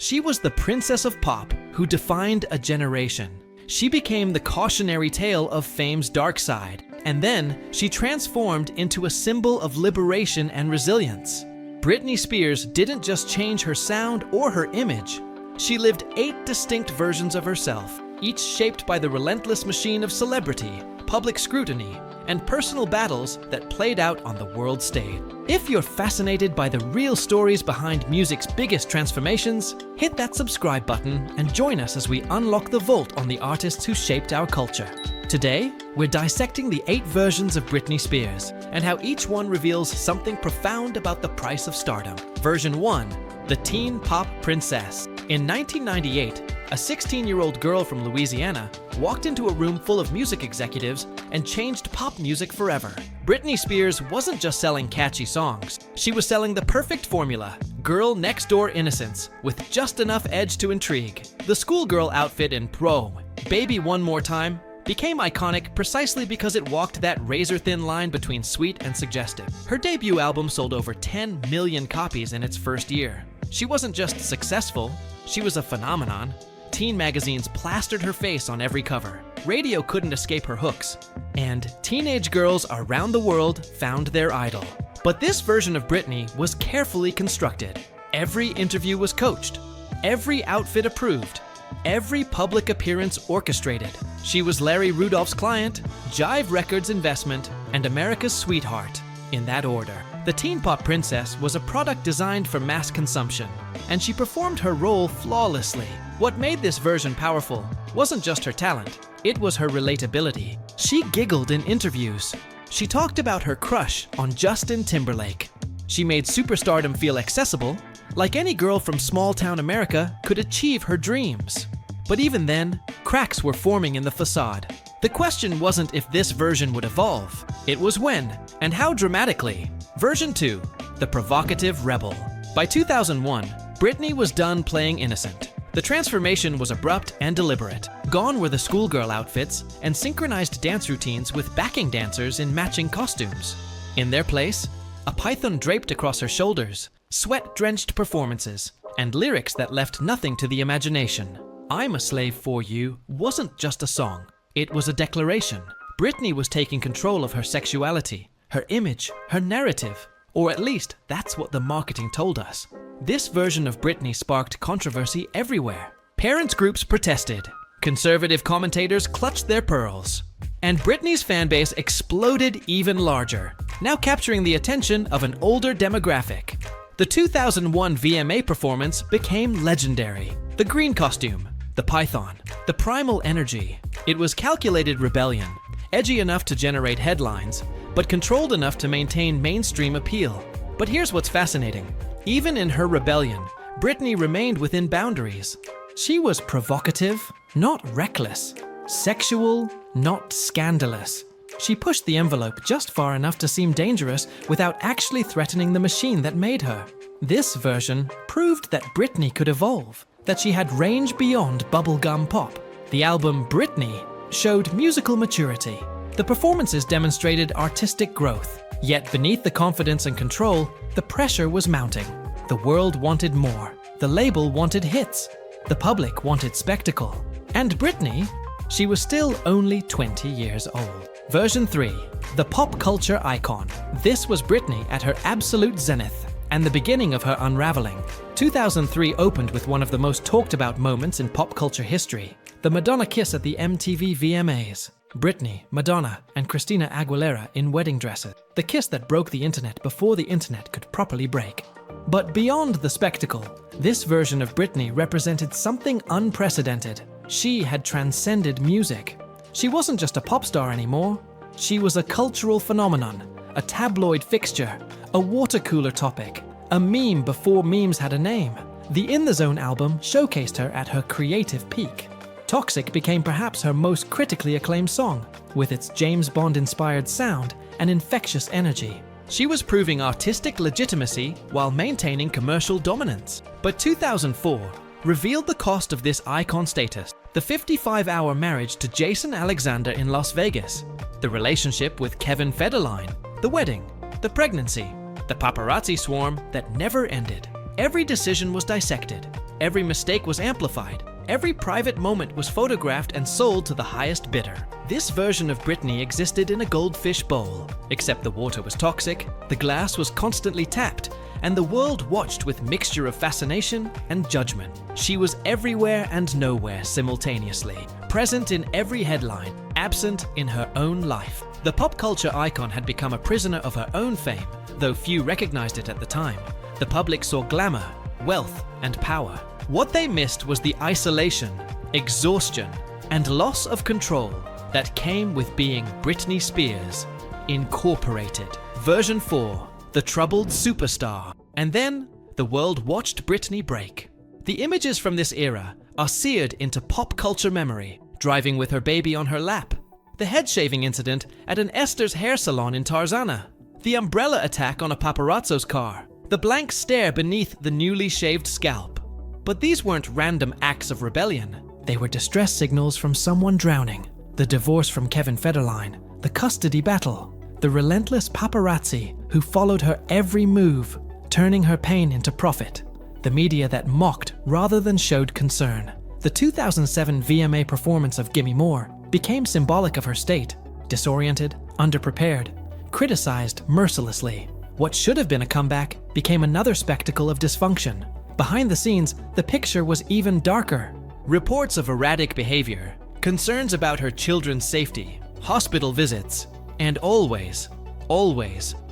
She was the princess of pop who defined a generation. She became the cautionary tale of fame's dark side, and then she transformed into a symbol of liberation and resilience. Britney Spears didn't just change her sound or her image. She lived 8 distinct versions of herself, each shaped by the relentless machine of celebrity, public scrutiny, and personal battles that played out on the world stage. If you're fascinated by the real stories behind music's biggest transformations, hit that subscribe button and join us as we unlock the vault on the artists who shaped our culture. Today, we're dissecting the 8 versions of Britney Spears and how each one reveals something profound about the price of stardom. Version 1, the teen pop princess. In 1998, a 16-year-old girl from Louisiana walked into a room full of music executives and changed pop music forever. Britney Spears wasn't just selling catchy songs. She was selling the perfect formula, girl next door innocence, with just enough edge to intrigue. The schoolgirl outfit in Pro, Baby One More Time, became iconic precisely because it walked that razor-thin line between sweet and suggestive. Her debut album sold over 10 million copies in its first year. She wasn't just successful, she was a phenomenon. Teen magazines plastered her face on every cover. Radio couldn't escape her hooks. And teenage girls around the world found their idol. But this version of Britney was carefully constructed. Every interview was coached. Every outfit approved. Every public appearance orchestrated. She was Larry Rudolph's client, Jive Records' investment, and America's sweetheart, in that order. The teen pop princess was a product designed for mass consumption, and she performed her role flawlessly. What made this version powerful wasn't just her talent, it was her relatability. She giggled in interviews. She talked about her crush on Justin Timberlake. She made superstardom feel accessible, like any girl from small-town America could achieve her dreams. But even then, cracks were forming in the facade. The question wasn't if this version would evolve, it was when, and how dramatically. Version 2, the provocative rebel. By 2001, Britney was done playing innocent. The transformation was abrupt and deliberate. Gone were the schoolgirl outfits and synchronized dance routines with backing dancers in matching costumes. In their place, a python draped across her shoulders, sweat-drenched performances, and lyrics that left nothing to the imagination. "I'm a Slave for You" wasn't just a song, it was a declaration. Britney was taking control of her sexuality, her image, her narrative, or at least that's what the marketing told us. This version of Britney sparked controversy everywhere. Parents' groups protested, conservative commentators clutched their pearls, and Britney's fanbase exploded even larger, now capturing the attention of an older demographic. The 2001 VMA performance became legendary. The green costume, the python, the primal energy. It was calculated rebellion, edgy enough to generate headlines, but controlled enough to maintain mainstream appeal. But here's what's fascinating. Even in her rebellion, Britney remained within boundaries. She was provocative, not reckless. Sexual, not scandalous. She pushed the envelope just far enough to seem dangerous without actually threatening the machine that made her. This version proved that Britney could evolve, that she had range beyond bubblegum pop. The album Britney showed musical maturity. The performances demonstrated artistic growth. Yet beneath the confidence and control, the pressure was mounting. The world wanted more. The label wanted hits. The public wanted spectacle. And Britney, she was still only 20 years old. Version 3, the pop culture icon. This was Britney at her absolute zenith and the beginning of her unraveling. 2003 opened with one of the most talked about moments in pop culture history, the Madonna kiss at the MTV VMAs. Britney, Madonna, and Christina Aguilera in wedding dresses. The kiss that broke the internet before the internet could properly break. But beyond the spectacle, this version of Britney represented something unprecedented. She had transcended music. She wasn't just a pop star anymore. She was a cultural phenomenon, a tabloid fixture, a water cooler topic, a meme before memes had a name. The In the Zone album showcased her at her creative peak. Toxic became perhaps her most critically acclaimed song, with its James Bond-inspired sound and infectious energy. She was proving artistic legitimacy while maintaining commercial dominance. But 2004 revealed the cost of this icon status. The 55-hour marriage to Jason Alexander in Las Vegas, the relationship with Kevin Federline, the wedding, the pregnancy, the paparazzi swarm that never ended. Every decision was dissected. Every mistake was amplified. Every private moment was photographed and sold to the highest bidder. This version of Britney existed in a goldfish bowl, except the water was toxic, the glass was constantly tapped, and the world watched with mixture of fascination and judgment. She was everywhere and nowhere simultaneously, present in every headline, absent in her own life. The pop culture icon had become a prisoner of her own fame, though few recognized it at the time. The public saw glamour, wealth, and power. What they missed was the isolation, exhaustion, and loss of control that came with being Britney Spears, Incorporated. Version 4, the troubled superstar. And then, the world watched Britney break. The images from this era are seared into pop culture memory, driving with her baby on her lap, the head-shaving incident at an Esther's hair salon in Tarzana, the umbrella attack on a paparazzo's car, the blank stare beneath the newly shaved scalp. But these weren't random acts of rebellion. They were distress signals from someone drowning, the divorce from Kevin Federline, the custody battle, the relentless paparazzi who followed her every move, turning her pain into profit, the media that mocked rather than showed concern. The 2007 VMA performance of Gimme More became symbolic of her state, disoriented, underprepared, criticized mercilessly. What should have been a comeback became another spectacle of dysfunction. Behind the scenes, the picture was even darker. Reports of erratic behavior, concerns about her children's safety, hospital visits, and always,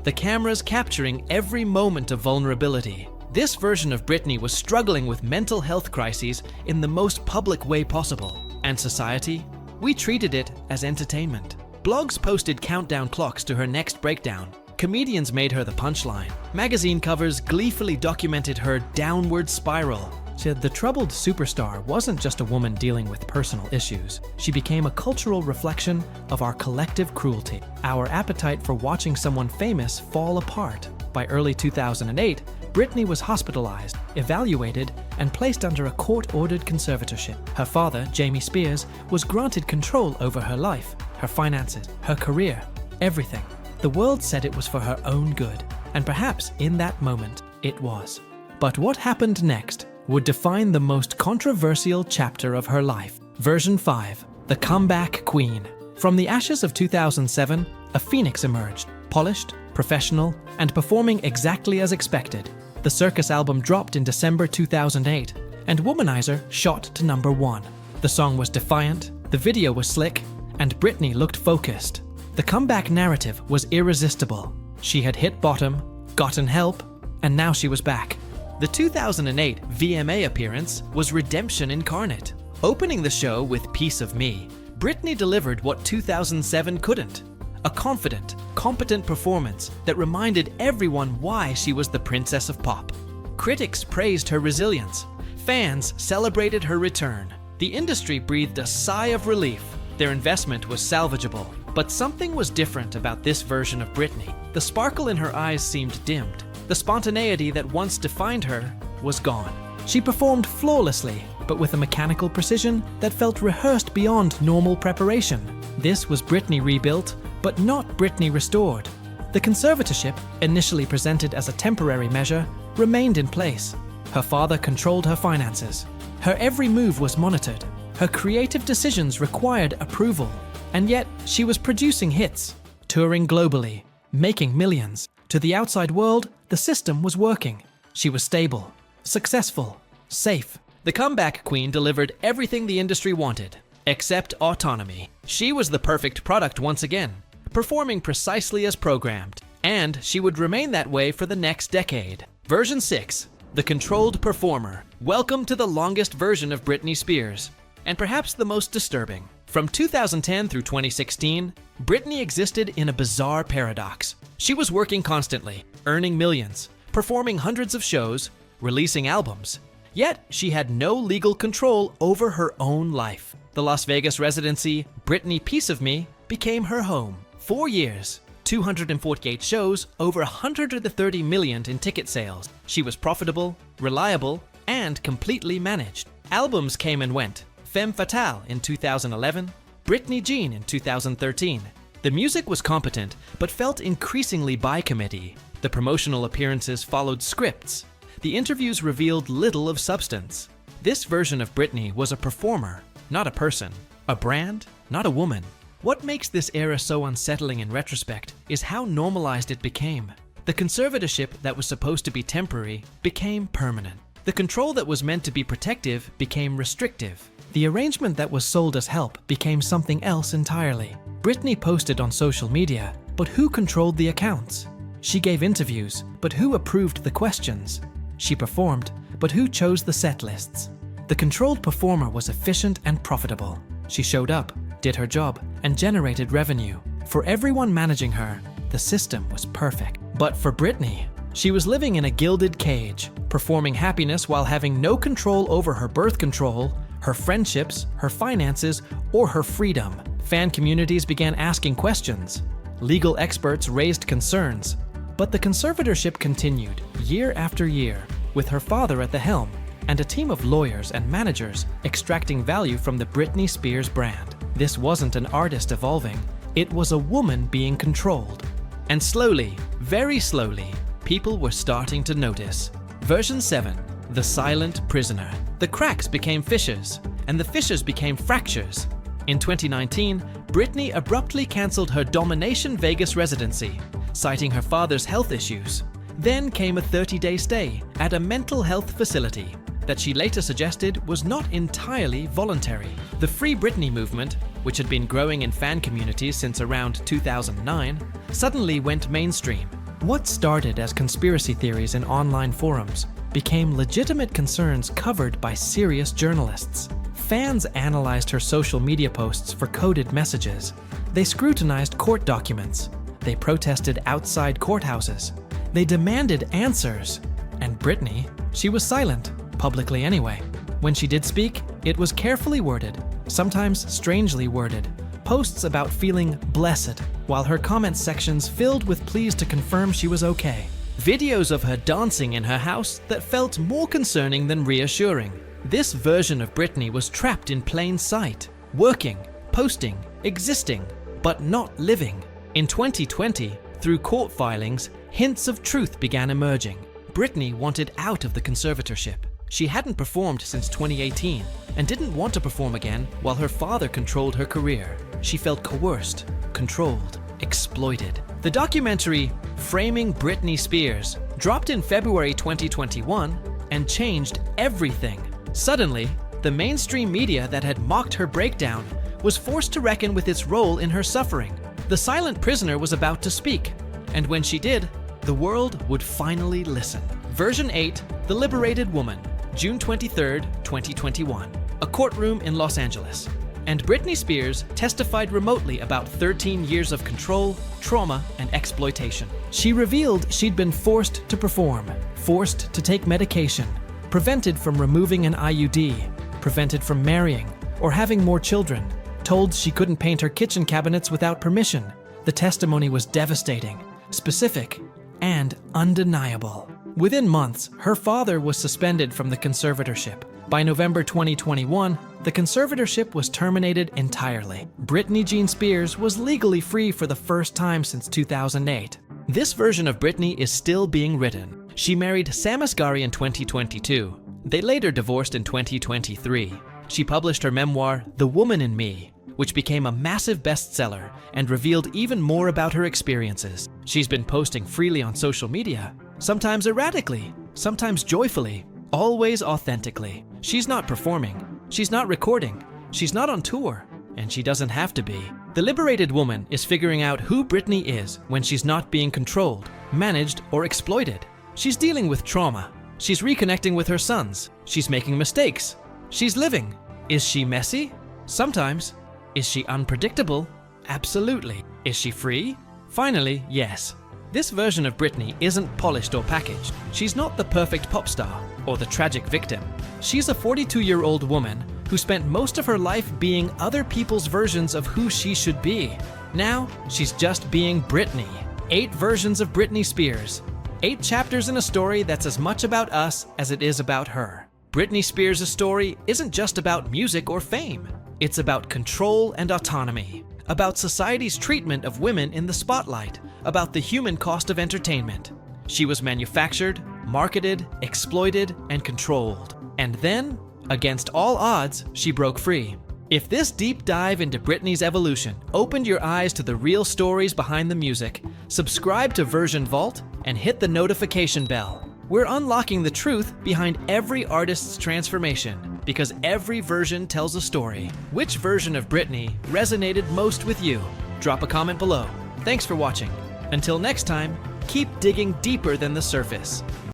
the cameras capturing every moment of vulnerability. This version of Britney was struggling with mental health crises in the most public way possible. And society? We treated it as entertainment. Blogs posted countdown clocks to her next breakdown. Comedians made her the punchline. Magazine covers gleefully documented her downward spiral. The troubled superstar wasn't just a woman dealing with personal issues. She became a cultural reflection of our collective cruelty, our appetite for watching someone famous fall apart. By early 2008, Britney was hospitalized, evaluated, and placed under a court-ordered conservatorship. Her father, Jamie Spears, was granted control over her life, her finances, her career, everything. The world said it was for her own good, and perhaps in that moment, it was. But what happened next would define the most controversial chapter of her life. Version 5, the comeback queen. From the ashes of 2007, a phoenix emerged, polished, professional, and performing exactly as expected. The Circus album dropped in December 2008, and Womanizer shot to #1. The song was defiant, the video was slick, and Britney looked focused. The comeback narrative was irresistible. She had hit bottom, gotten help, and now she was back. The 2008 VMA appearance was redemption incarnate. Opening the show with Piece of Me, Britney delivered what 2007 couldn't. A confident, competent performance that reminded everyone why she was the princess of pop. Critics praised her resilience. Fans celebrated her return. The industry breathed a sigh of relief. Their investment was salvageable. But something was different about this version of Britney. The sparkle in her eyes seemed dimmed. The spontaneity that once defined her was gone. She performed flawlessly, but with a mechanical precision that felt rehearsed beyond normal preparation. This was Britney rebuilt, but not Britney restored. The conservatorship, initially presented as a temporary measure, remained in place. Her father controlled her finances. Her every move was monitored. Her creative decisions required approval. And yet, she was producing hits, touring globally, making millions. To the outside world, the system was working. She was stable, successful, safe. The comeback queen delivered everything the industry wanted, except autonomy. She was the perfect product once again, performing precisely as programmed, and she would remain that way for the next decade. Version 6, the controlled performer. Welcome to the longest version of Britney Spears, and perhaps the most disturbing. From 2010 through 2016, Britney existed in a bizarre paradox. She was working constantly, earning millions, performing hundreds of shows, releasing albums. Yet, she had no legal control over her own life. The Las Vegas residency, Britney Piece of Me, became her home. 4 years, 248 shows, over 130 million in ticket sales. She was profitable, reliable, and completely managed. Albums came and went. Femme Fatale in 2011, Britney Jean in 2013. The music was competent, but felt increasingly by committee. The promotional appearances followed scripts. The interviews revealed little of substance. This version of Britney was a performer, not a person. A brand, not a woman. What makes this era so unsettling in retrospect is how normalized it became. The conservatorship that was supposed to be temporary became permanent. The control that was meant to be protective became restrictive. The arrangement that was sold as help became something else entirely. Britney posted on social media, but who controlled the accounts? She gave interviews, but who approved the questions? She performed, but who chose the set lists? The controlled performer was efficient and profitable. She showed up, did her job, and generated revenue. For everyone managing her, the system was perfect. But for Britney, she was living in a gilded cage, performing happiness while having no control over her birth control, her friendships, her finances, or her freedom. Fan communities began asking questions. Legal experts raised concerns. But the conservatorship continued, year after year, with her father at the helm, and a team of lawyers and managers extracting value from the Britney Spears brand. This wasn't an artist evolving, it was a woman being controlled. And slowly, very slowly, people were starting to notice. Version 7, The Silent Prisoner. The cracks became fissures, and the fissures became fractures. In 2019, Britney abruptly cancelled her Domination Vegas residency, citing her father's health issues. Then came a 30-day stay at a mental health facility that she later suggested was not entirely voluntary. The Free Britney movement, which had been growing in fan communities since around 2009, suddenly went mainstream. What started as conspiracy theories in online forums became legitimate concerns covered by serious journalists. Fans analyzed her social media posts for coded messages. They scrutinized court documents. They protested outside courthouses. They demanded answers. And Britney, she was silent, publicly anyway. When she did speak, it was carefully worded, sometimes strangely worded. Posts about feeling blessed, while her comment sections filled with pleas to confirm she was okay. Videos of her dancing in her house that felt more concerning than reassuring. This version of Britney was trapped in plain sight, working, posting, existing, but not living. In 2020, through court filings, hints of truth began emerging. Britney wanted out of the conservatorship. She hadn't performed since 2018 and didn't want to perform again while her father controlled her career. She felt coerced, controlled, exploited. The documentary Framing Britney Spears dropped in February 2021 and changed everything. Suddenly, the mainstream media that had mocked her breakdown was forced to reckon with its role in her suffering. The silent prisoner was about to speak, and when she did, the world would finally listen. Version 8, The Liberated Woman, June 23, 2021. A courtroom in Los Angeles. And Britney Spears testified remotely about 13 years of control, trauma, and exploitation. She revealed she'd been forced to perform, forced to take medication, prevented from removing an IUD, prevented from marrying or having more children, told she couldn't paint her kitchen cabinets without permission. The testimony was devastating, specific, and undeniable. Within months, her father was suspended from the conservatorship. By November 2021, the conservatorship was terminated entirely. Britney Jean Spears was legally free for the first time since 2008. This version of Britney is still being written. She married Sam Asghari in 2022. They later divorced in 2023. She published her memoir, The Woman in Me, which became a massive bestseller and revealed even more about her experiences. She's been posting freely on social media, sometimes erratically, sometimes joyfully, always authentically. She's not performing, she's not recording, she's not on tour, and she doesn't have to be. The liberated woman is figuring out who Britney is when she's not being controlled, managed, or exploited. She's dealing with trauma. She's reconnecting with her sons. She's making mistakes. She's living. Is she messy? Sometimes. Is she unpredictable? Absolutely. Is she free? Finally, yes. This version of Britney isn't polished or packaged. She's not the perfect pop star or the tragic victim. She's a 42-year-old woman who spent most of her life being other people's versions of who she should be. Now, she's just being Britney. 8 versions of Britney Spears. 8 chapters in a story that's as much about us as it is about her. Britney Spears' story isn't just about music or fame. It's about control and autonomy, about society's treatment of women in the spotlight, about the human cost of entertainment. She was manufactured, marketed, exploited, and controlled. And then, Against all odds, she broke free. If this deep dive into Britney's evolution opened your eyes to the real stories behind the music, subscribe to Version Vault and hit the notification bell. We're unlocking the truth behind every artist's transformation because every version tells a story. Which version of Britney resonated most with you? Drop a comment below. Thanks for watching. Until next time, keep digging deeper than the surface.